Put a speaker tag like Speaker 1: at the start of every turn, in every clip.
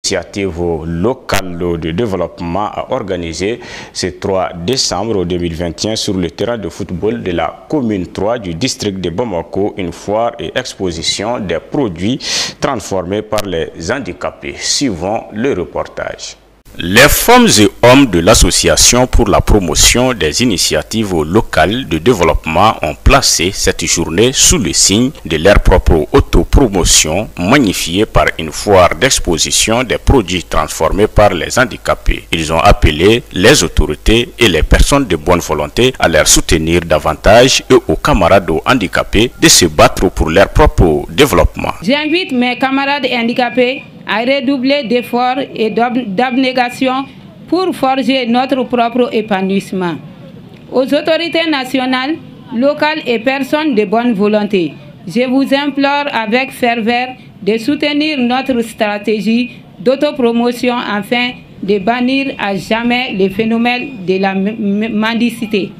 Speaker 1: L'initiative locale de développement a organisé ce 3 décembre 2021 sur le terrain de football de la commune 3 du district de Bamako une foire et exposition des produits transformés par les handicapés. Suivons le reportage. Les femmes et hommes de l'association pour la promotion des initiatives locales de développement ont placé cette journée sous le signe de leur propre autopromotion, magnifiée par une foire d'exposition des produits transformés par les handicapés. Ils ont appelé les autorités et les personnes de bonne volonté à leur soutenir davantage et aux camarades handicapés de se battre pour leur propre développement.
Speaker 2: J'invite mes camarades handicapés à redoubler d'efforts et d'abnégation pour forger notre propre épanouissement. Aux autorités nationales, locales et personnes de bonne volonté, je vous implore avec ferveur de soutenir notre stratégie d'autopromotion afin de bannir à jamais le phénomène de la mendicité.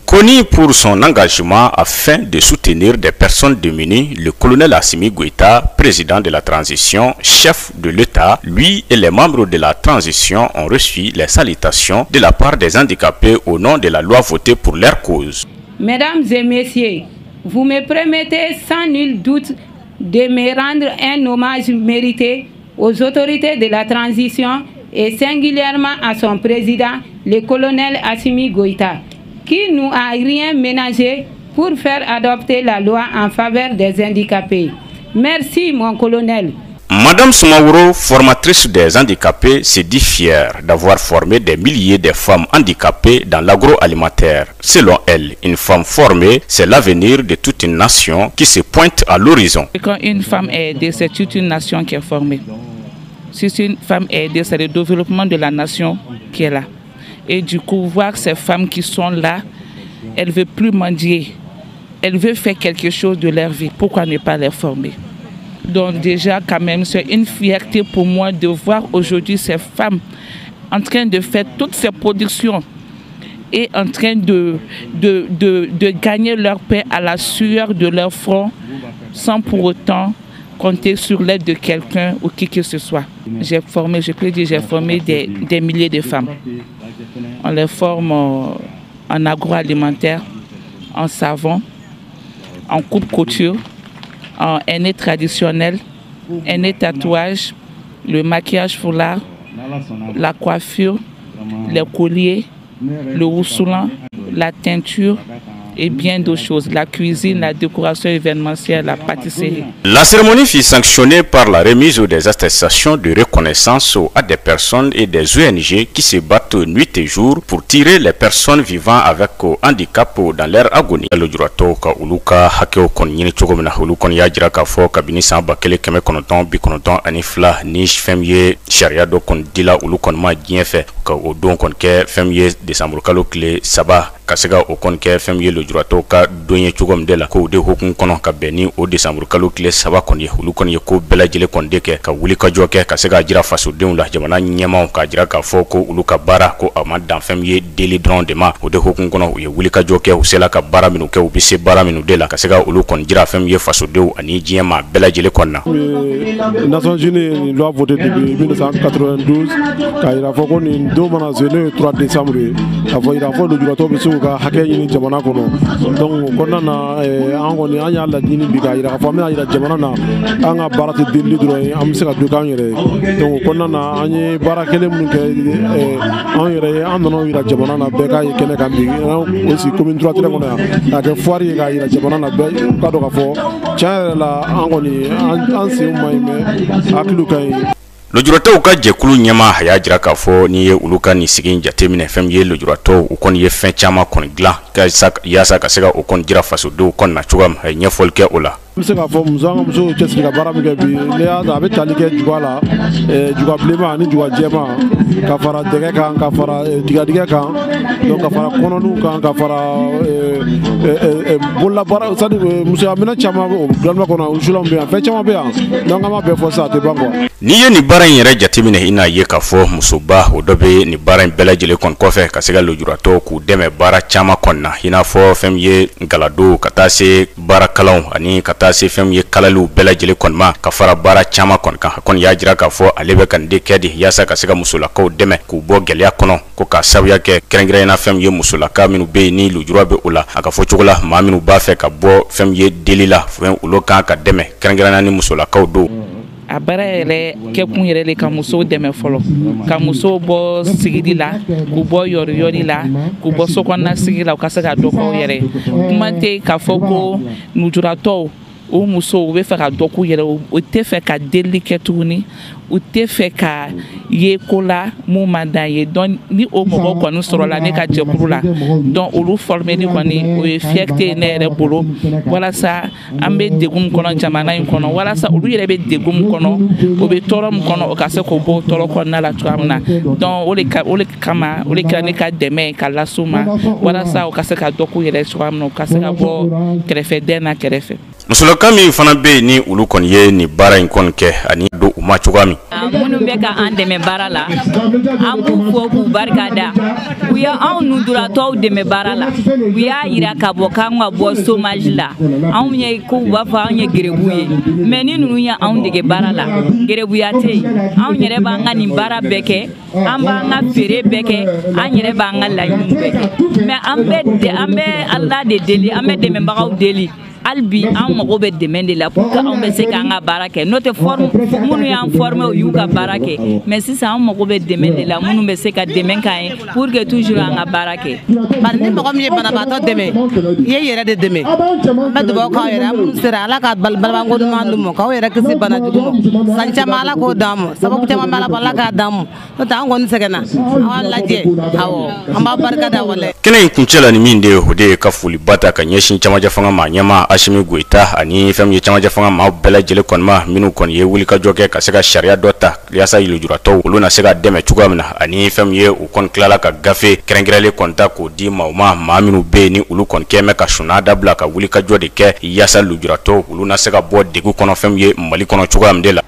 Speaker 1: Connu pour son engagement afin de soutenir des personnes démunies, le colonel Assimi Goïta, président de la transition, chef de l'État, lui et les membres de la transition ont reçu les salutations de la part des handicapés au nom de la loi votée pour leur cause.
Speaker 2: Mesdames et messieurs, vous me permettez sans nul doute de me rendre un hommage mérité aux autorités de la transition et singulièrement à son président, le colonel Assimi Goïta, qui nous a rien ménagé pour faire adopter la loi en faveur des handicapés. Merci, mon colonel.
Speaker 1: Madame Soumaouro, formatrice des handicapés, se dit fière d'avoir formé des milliers de femmes handicapées dans l'agroalimentaire. Selon elle, une femme formée, c'est l'avenir de toute une nation qui se pointe à l'horizon.
Speaker 3: Quand une femme est aidée, c'est toute une nation qui est formée. Si une femme est aidée, c'est le développement de la nation qui est là. Et du coup, voir ces femmes qui sont là, elles ne veulent plus mendier. Elles veulent faire quelque chose de leur vie. Pourquoi ne pas les former? Donc déjà, quand même, c'est une fierté pour moi de voir aujourd'hui ces femmes en train de faire toutes ces productions et en train de gagner leur pain à la sueur de leur front sans pour autant compter sur l'aide de quelqu'un ou qui que ce soit. J'ai formé, je peux dire, j'ai formé des milliers de femmes. On les forme en agroalimentaire, en savon, en coupe-couture, en henné traditionnel, henné tatouage, le maquillage foulard, la coiffure, les colliers, le houssoulan, la teinture et bien d'autres choses, la cuisine, la décoration événementielle, la pâtisserie.
Speaker 1: La cérémonie fut sanctionnée par la remise des attestations de reconnaissance à des personnes et des ONG qui se battent nuit et jour pour tirer les personnes vivant avec handicap dans leur agonie. Le jurato ka uluka hakeo kon nyini chogo mena ulukon ya jira ka fo kabini san bakele keme konoton bi konoton ani fla ni femye sharia do kon dila ulukon ma bien fait ka o don kon ke femye décembre kalo clé saba kasega o kon ke femye le jurato ka donye chogo mdela ko de hokun kono ka beni o décembre kalo clé saba kon ye ulukon ye ko bela jele kon de ke ka wuli ka joke kasega jira faso den la jamana nyema ka jira ka fo ko uluka bara ko amad dan femye deli dron de ma o de hokun kono ye wuli ka joke o sela ka bara minu ke o bise bara minu de la kasega ulu kon jira femye faso de ani jema bela jele kon na
Speaker 4: Nations Unies loi votée depuis 1992 ka ira fo ko ni do mana zene 3 décembre avo ira fo do jurato be suka hake yini jamana kono donc konna na ango ni anya la dini bi ka ira fo me ira jamana na anga barati dilli dro am se ka do kan yere donc konna na anye barakele mun ke an yere an no ira jamana na be ka kene kan bi aussi commune 3 tele kono ya ka foire ka ira jamana na be ka do ka fo cha la ango ni an se mai me aklu kai.
Speaker 1: Le jurato ka jekulu nyama haya jira ka fo ni ye uluka ni sigin jatemine femye le jurato ukon ye fen chama kon gla ka sak yasa ka sega ukon jira faso do kon na chugam hay nyefol ke ola
Speaker 4: Msega fo muzanga mso chesi ka bara mike bi le ada be talike jugala juga blema ni juga jema ka fara dege kan ka fara diga kan donc ka fara kononu kan ka fara bolla bara sadi muso amina chama o glanma kona ujulam be fa chama be donc ama be fo sa te bango
Speaker 1: ni ye ni bara yere jatemine ina ye ka fo musoba o dobe ni bara bela jele kon kofe ka sega lo jurato ku deme bara chama konna ina fo femye galado kata se bara kalon ani kata taa se fɛn ye kalaliw bɛɛ lajɛlen kɔni ma ka fara baara caman kɔni kan kɔni y'a jira k'a fɔ ale bɛ ka nin de kɛ de yaasa ka se ka musolakaw dɛmɛ k'u bɔ gɛlɛya kɔnɔ ko ka sabuya kɛ kɛrɛnkɛrɛnna fɛn ye musolaka minnu bɛ yen ni lujura bɛ o la a ka fɔ cogo la maa minnu b'a fɛ ka bɔ fɛn ye deli la fɛn olu kan ka dɛmɛ kɛrɛnkɛrɛnna ni musolakaw don.
Speaker 3: A baara yɛrɛ kɛkun yɛrɛ de ka musow dɛmɛ fɔlɔ ka musow bɔ sigidi la k'u bɔ yɔriyɔri la k'u bɔ sokɔnɔna sigi la u ka se ka dɔ k'u yɛrɛ kuma tɛ k'a fɔ ko lujuratɔw o musow u bɛ fɛ ka dɔ k'u yɛrɛ u tɛ fɛ ka delili kɛ tuguni u tɛ fɛ ka ye ko la mun ma d'an ye donc ni o mɔgɔ kɔni sɔrɔla ne ka jɛkulu la donc olu formeli kɔni o ye fierté ye ne yɛrɛ bolo walasa an bɛ degun kɔnɔ jamana in kɔnɔ walasa olu yɛrɛ bɛ degun kɔnɔ o bɛ tɔɔrɔ min kɔnɔ o ka se k'o bɔ tɔɔrɔ kɔnɔna la cogoya min na donc o de kama o de kɛra ne ka dɛmɛ ye ka las'u ma walasa o ka se ka dɔ k'u yɛrɛ cogoya min na o ka se ka bɔ kɛrɛfɛdɛn na kɛrɛfɛ.
Speaker 1: Musolaka min fana bɛ yen ni olu kɔni ye nin baara in kɔni kɛ ani don u ma cogoya min.
Speaker 5: Minnu bɛ ka an dɛmɛ baara la an b'u fo k'u barika da u ye anw lujuratɔw dɛmɛ baara la u y'a yira k'a bɔ k'an ka bɔ chômage la anw ye ko u b'a fɔ anw ye gerebu ye mais ni ninnu ye anw dege baara la gerebuya tɛ yen anw yɛrɛ b'an ka nin baara bɛɛ kɛ an b'an ka feere bɛɛ kɛ an yɛrɛ b'an ka laɲiniw bɛɛ kɛ mais an bɛ Ala de deli an bɛ dɛmɛbagaw deli hali bi an mago bɛ dɛmɛ de la pour que anw bɛ se k'an ka baara kɛ n'o tɛ minnu y'an former u y'u ka baara kɛ mais sisan an mago bɛ dɛmɛ de la minnu bɛ se ka dɛmɛ k'an ye pour que toujours an ka baara kɛ.
Speaker 6: Bari ni mɔgɔ min ye banabaatɔ dɛmɛ i ye yɛrɛ de dɛmɛ an bɛ dugawu k'aw yɛrɛ an minnu sera Ala ka balimabanko ɲuman d'u ma k'aw yɛrɛ kisi bana jugu ma san caman Ala k'o d'an ma sababu caman b'a la Ala k'a d'an ma n'o tɛ an kɔni sɛgɛnna an b'a lajɛ awɔ an b'a barika da walahi.
Speaker 1: Kɛnɛ in kuncɛla ni min de ye o de ye ka foliba ta ka ɲɛsin Camancɛ fanga ma ɲɛmaa Asimi Goyita ani fɛn ye Camancɛ fanga maaw bɛɛ lajɛlen kɔni ma minnu kɔni ye wulikajɔ kɛ ka se ka sariya dɔ ta yaasa lujuratɔw olu na se ka dɛmɛ cogoya min na ani fɛn ye u kɔni tilala ka gafe kɛrɛnkɛrɛnlen kɔni ta k'o di maaw ma maa minnu bɛ yen ni olu kɔni kɛmɛ ka sɔnna dabila ka wulikajɔ de kɛ yaasa lujuratɔw olu na se ka bɔ degun kɔnɔ fɛn ye Mali kɔnɔ cogoya min de la.